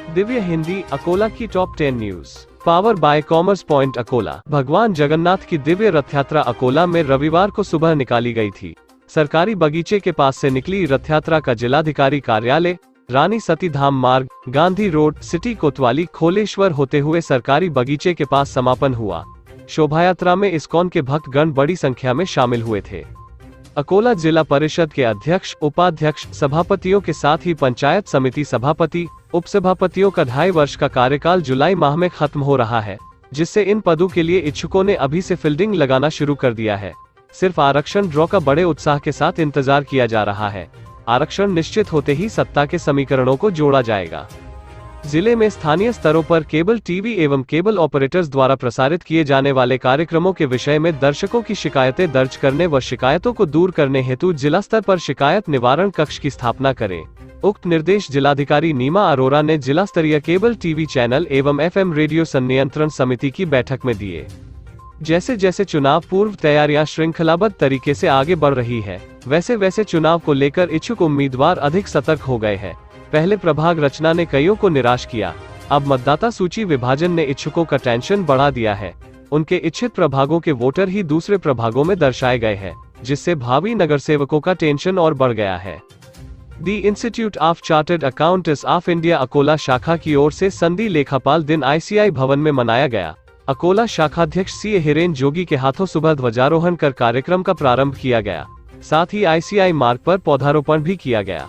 दिव्य हिंदी अकोला की top 10 news power bye commerce point Akola. भगवान जगन्नाथ की दिव्य रथ यात्रा अकोला में रविवार को सुबह निकाली गई थी। सरकारी बगीचे के पास से निकली रथ यात्रा का जिलाधिकारी कार्यालय, रानी सती धाम मार्ग, गांधी रोड, सिटी कोतवाली, खोलेश्वर होते हुए सरकारी बगीचे के पास समापन हुआ। शोभायात्रा में इस्कॉन के भक्तगण बड़ी संख्या में शामिल हुए थे। अकोला जिला परिषद के अध्यक्ष, उपाध्यक्ष, सभापतियों के साथ ही पंचायत समिति सभापति, उपसभापतियों का 2.5 वर्ष का कार्यकाल जुलाई माह में खत्म हो रहा है, जिससे इन पदों के लिए इच्छुकों ने अभी से फील्डिंग लगाना शुरू कर दिया है। सिर्फ आरक्षण ड्रॉ का बड़े उत्साह के साथ इंतजार किया जा रहा है। आरक्षण निश्चित होते ही सत्ता के समीकरणों को जोड़ा जाएगा। जिले में स्थानीय स्तरों पर केबल टीवी एवं केबल ऑपरेटर्स द्वारा प्रसारित किए जाने वाले कार्यक्रमों के विषय में दर्शकों की शिकायतें दर्ज करने व शिकायतों को दूर करने हेतु जिला स्तर पर शिकायत निवारण कक्ष की स्थापना करें। उक्त निर्देश जिलाधिकारी नीमा अरोरा ने जिला स्तरीय केबल टीवी चैनल एवं FM रेडियो संनियंत्रण समिति की बैठक में दिए। जैसे जैसे चुनाव पूर्व तैयारियां श्रृंखलाबद्ध तरीके से आगे बढ़ रही है, वैसे वैसे चुनाव को लेकर इच्छुक उम्मीदवार अधिक सतर्क हो गए हैं। पहले प्रभाग रचना ने कईयों को निराश किया, अब मतदाता सूची विभाजन ने इच्छुकों का टेंशन बढ़ा दिया है। उनके इच्छित प्रभागों के वोटर ही दूसरे प्रभागों में दर्शाए गए हैं, जिससे भावी नगरसेवकों का टेंशन और बढ़ गया है। The institute of chartered accountants of India Akola शाखा की ओर से संधि लेखापाल दिन ICI भवन में मनाया गया। अकोला शाखाध्यक्ष CA हिरेन जोगी के हाथों सुबह ध्वजारोहण कर कार्यक्रम का प्रारंभ किया गया। साथ ही ICI मार्ग पर पौधारोपण भी किया गया।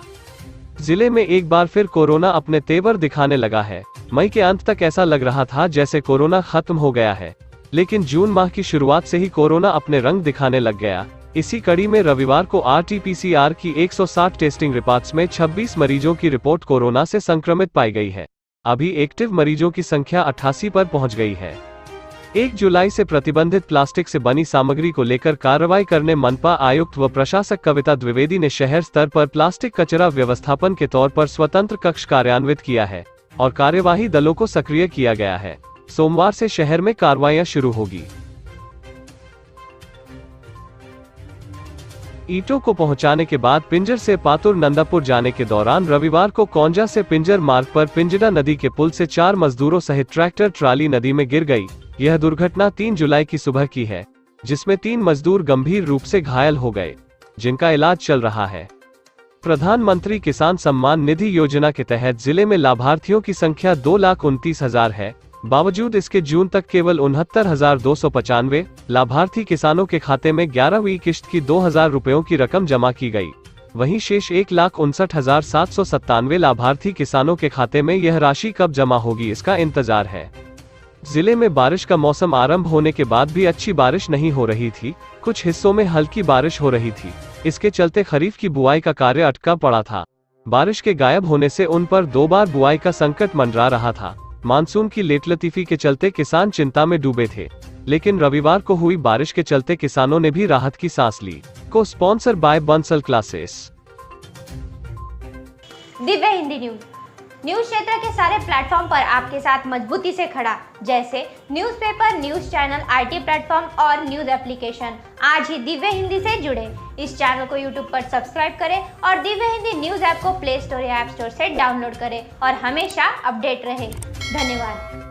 जिले में एक बार फिर कोरोना अपने तेवर दिखाने लगा है। मई के अंत तक ऐसा लग रहा था जैसे कोरोना खत्म हो गया है, लेकिन जून माह की शुरुआत से ही कोरोना अपने रंग दिखाने लग गया। इसी कड़ी में रविवार को RT-PCR की 160 टेस्टिंग रिपोर्ट्स में 26 मरीजों की रिपोर्ट कोरोना से संक्रमित पाई गई है। अभी एक्टिव मरीजों की संख्या 88 पर पहुंच गई है। 1 जुलाई से प्रतिबंधित प्लास्टिक से बनी सामग्री को लेकर कार्रवाई करने मनपा आयुक्त व प्रशासक कविता द्विवेदी ने शहर स्तर पर प्लास्टिक कचरा व्यवस्थापन के तौर पर स्वतंत्र कक्ष कार्यान्वित किया है और कार्यवाही दलों को सक्रिय किया गया है। सोमवार से शहर में कार्रवाइयां शुरू होगी। ईंटों को पहुंचाने के बाद पिंजर से पातुर नंदापुर जाने के दौरान रविवार को कौंजा से पिंजर मार्ग पर पिंजरा नदी के पुल से 4 मजदूरों सहित ट्रैक्टर ट्राली नदी में गिर गई। यह दुर्घटना 3 जुलाई की सुबह की है, जिसमें 3 मजदूर गंभीर रूप से घायल हो गए, जिनका इलाज चल रहा है। प्रधानमंत्री किसान सम्मान निधि योजना के तहत जिले में लाभार्थियों की संख्या 2,29,000 है। बावजूद इसके जून तक केवल 69,295 लाभार्थी किसानों के खाते में 11वीं किश्त की 2,000 रुपयों की रकम जमा की गई। वहीं शेष 1,59,797 लाभार्थी किसानों के खाते में यह राशि कब जमा होगी, इसका इंतजार है। जिले में बारिश का मौसम आरंभ होने के बाद भी अच्छी बारिश नहीं हो रही थी। कुछ हिस्सों में हल्की बारिश हो रही थी। इसके चलते खरीफ की बुआई का कार्य अटका पड़ा था। बारिश के गायब होने से उन पर 2 बार बुआई का संकट मंडरा रहा था। मानसून की लेटलतीफी के चलते किसान चिंता में डूबे थे, लेकिन रविवार को हुई बारिश के चलते किसानों ने भी राहत की सांस ली। को sponsor by Bansal classes. Divya Hindi news क्षेत्र के सारे प्लेटफॉर्म पर आपके साथ मजबूती से खड़ा, जैसे newspaper, news channel, IT platform और न्यूज एप्लीकेशन। आज ही दिव्य हिंदी से जुड़े। इस चैनल को YouTube पर सब्सक्राइब करें और दिव्य हिंदी न्यूज ऐप को प्ले स्टोर या ऐप स्टोर से डाउनलोड करें और हमेशा अपडेट रहे। धन्यवाद।